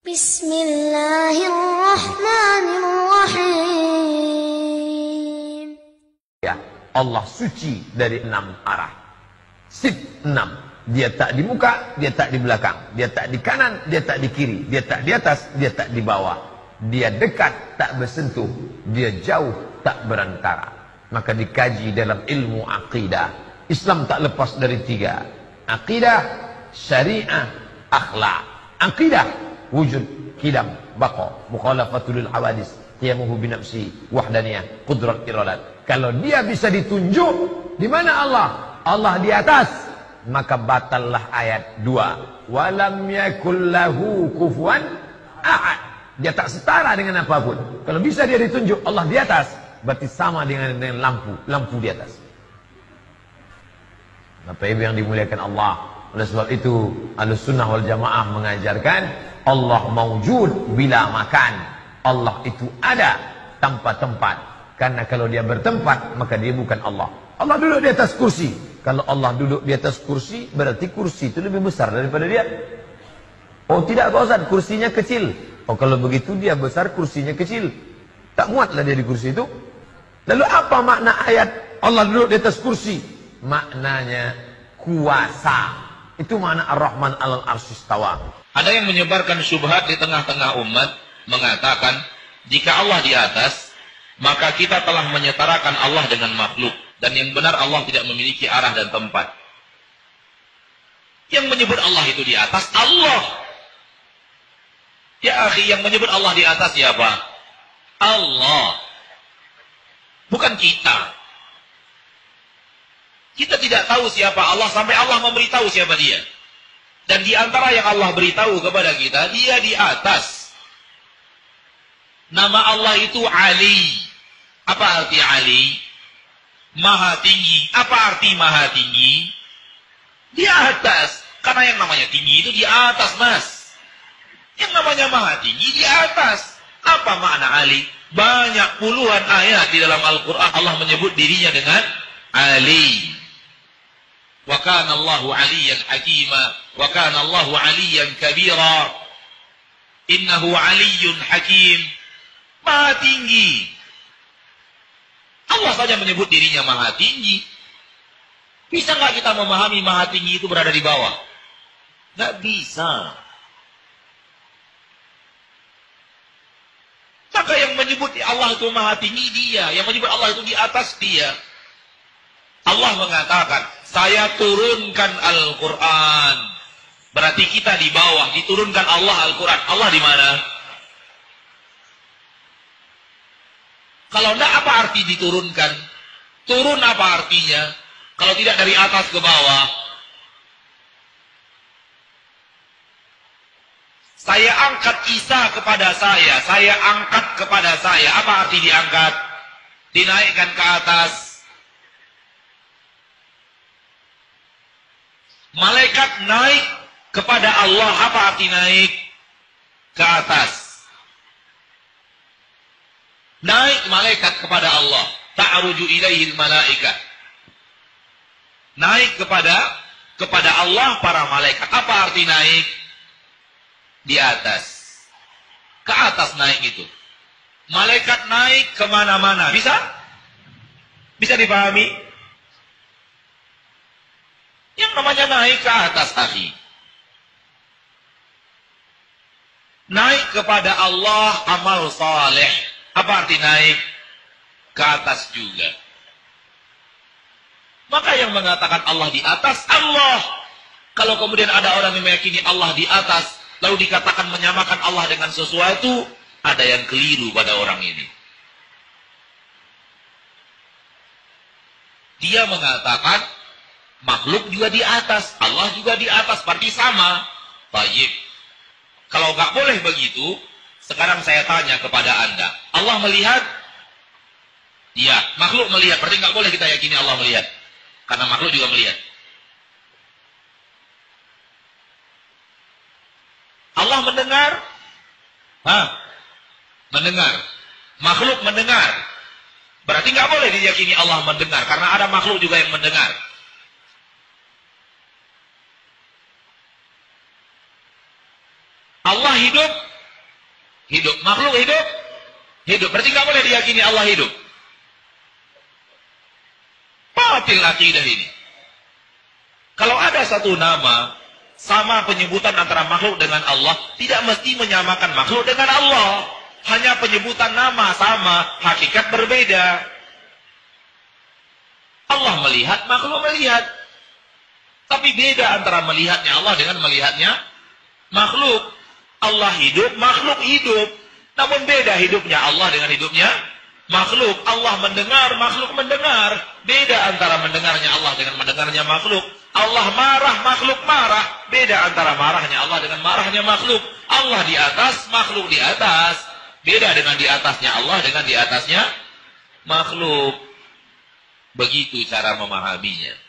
Bismillahirrahmanirrahim. Ya, Allah suci dari 6 arah. Sif 6. Dia tak di muka, dia tak di belakang. Dia tak di kanan, dia tak di kiri. Dia tak di atas, dia tak di bawah. Dia dekat, tak bersentuh. Dia jauh, tak berantara. Maka dikaji dalam ilmu aqidah. Islam tak lepas dari 3. Aqidah, syariah, akhlak. Aqidah, wujud, qidam, baqa, mukhalafatul hawadis, qiyamuhu binafsi, wahdaniyah, qudrat iradat. Kalau dia bisa ditunjuk, di mana Allah? Allah di atas. Maka batallah ayat 2. Walam yakul lahu kufuwan ahad. Dia tak setara dengan apapun. Kalau bisa dia ditunjuk Allah di atas, berarti sama dengan lampu di atas. Bapak Ibu yang dimuliakan Allah, oleh sebab itu Ahlussunnah wal Jamaah mengajarkan Allah maujud bila makan. Allah itu ada tanpa tempat. Karena kalau dia bertempat, maka dia bukan Allah. Allah duduk di atas kursi. Kalau Allah duduk di atas kursi, berarti kursi itu lebih besar daripada dia. Oh tidak Pak Ustaz, kursinya kecil. Oh kalau begitu dia besar, kursinya kecil. Tak muatlah dia di kursi itu. Lalu apa makna ayat Allah duduk di atas kursi? Maknanya kuasa. Itu makna Ar-Rahman alal arsy istawa. Ada yang menyebarkan syubhat di tengah-tengah umat, mengatakan jika Allah di atas, maka kita telah menyetarakan Allah dengan makhluk. Dan yang benar Allah tidak memiliki arah dan tempat. Yang menyebut Allah itu di atas, Allah. Ya akhi, yang menyebut Allah di atas siapa? Allah. Bukan kita. Kita tidak tahu siapa Allah sampai Allah memberitahu siapa dia. Dan di antara yang Allah beritahu kepada kita, dia di atas. Nama Allah itu Ali. Apa arti Ali? Maha tinggi. Apa arti maha tinggi? Di atas. Karena yang namanya tinggi itu di atas, Mas. Yang namanya maha tinggi di atas. Apa makna Ali? Banyak puluhan ayat di dalam Al-Quran Allah menyebut dirinya dengan Ali. Wa kana Allahu aliyan hakima, wa kana Allahu aliyan kabira. Innahu aliyyun hakim. Maha tinggi. Allah saja menyebut dirinya maha tinggi. Bisa nggak kita memahami maha tinggi itu berada di bawah? Nggak bisa. Maka yang menyebut Allah itu maha tinggi dia. Yang menyebut Allah itu di atas dia. Allah mengatakan, saya turunkan Al-Quran. Berarti kita di bawah, diturunkan Allah Al-Quran. Allah di mana? Kalau tidak, apa arti diturunkan? Turun apa artinya? Kalau tidak dari atas ke bawah. Saya angkat Isa kepada saya angkat kepada saya. Apa arti diangkat? Dinaikkan ke atas. Malaikat naik kepada Allah. Apa arti naik? Ke atas. Naik malaikat kepada Allah. Ta'ruju ilaihil malaikat. Naik kepada Allah para malaikat. Apa arti naik? Di atas. Ke atas naik itu. Malaikat naik kemana-mana. Bisa? Bisa dipahami? Yang namanya naik ke atas, akhi. Naik kepada Allah amal saleh. Apa arti naik? Ke atas juga. Maka yang mengatakan Allah di atas, Allah. Kalau kemudian ada orang yang meyakini Allah di atas, lalu dikatakan menyamakan Allah dengan sesuatu, ada yang keliru pada orang ini. Dia mengatakan makhluk juga di atas, Allah juga di atas, berarti sama. Baik. Kalau nggak boleh begitu, sekarang saya tanya kepada Anda, Allah melihat? Iya, makhluk melihat, berarti nggak boleh kita yakini Allah melihat, karena makhluk juga melihat. Allah mendengar? Mendengar. Makhluk mendengar. Berarti nggak boleh diyakini Allah mendengar, karena ada makhluk juga yang mendengar. Allah hidup? Hidup. Makhluk hidup? Hidup. Berarti nggak boleh diyakini Allah hidup. Batil akidah ini. Kalau ada satu nama, sama penyebutan antara makhluk dengan Allah, tidak mesti menyamakan makhluk dengan Allah. Hanya penyebutan nama sama, hakikat berbeda. Allah melihat, makhluk melihat. Tapi beda antara melihatnya Allah dengan melihatnya makhluk. Allah hidup, makhluk hidup. Namun beda hidupnya Allah dengan hidupnya makhluk. Allah mendengar, makhluk mendengar. Beda antara mendengarnya Allah dengan mendengarnya makhluk. Allah marah, makhluk marah. Beda antara marahnya Allah dengan marahnya makhluk. Allah di atas, makhluk di atas. Beda dengan di atasnya Allah dengan di atasnya makhluk. Begitu cara memahaminya.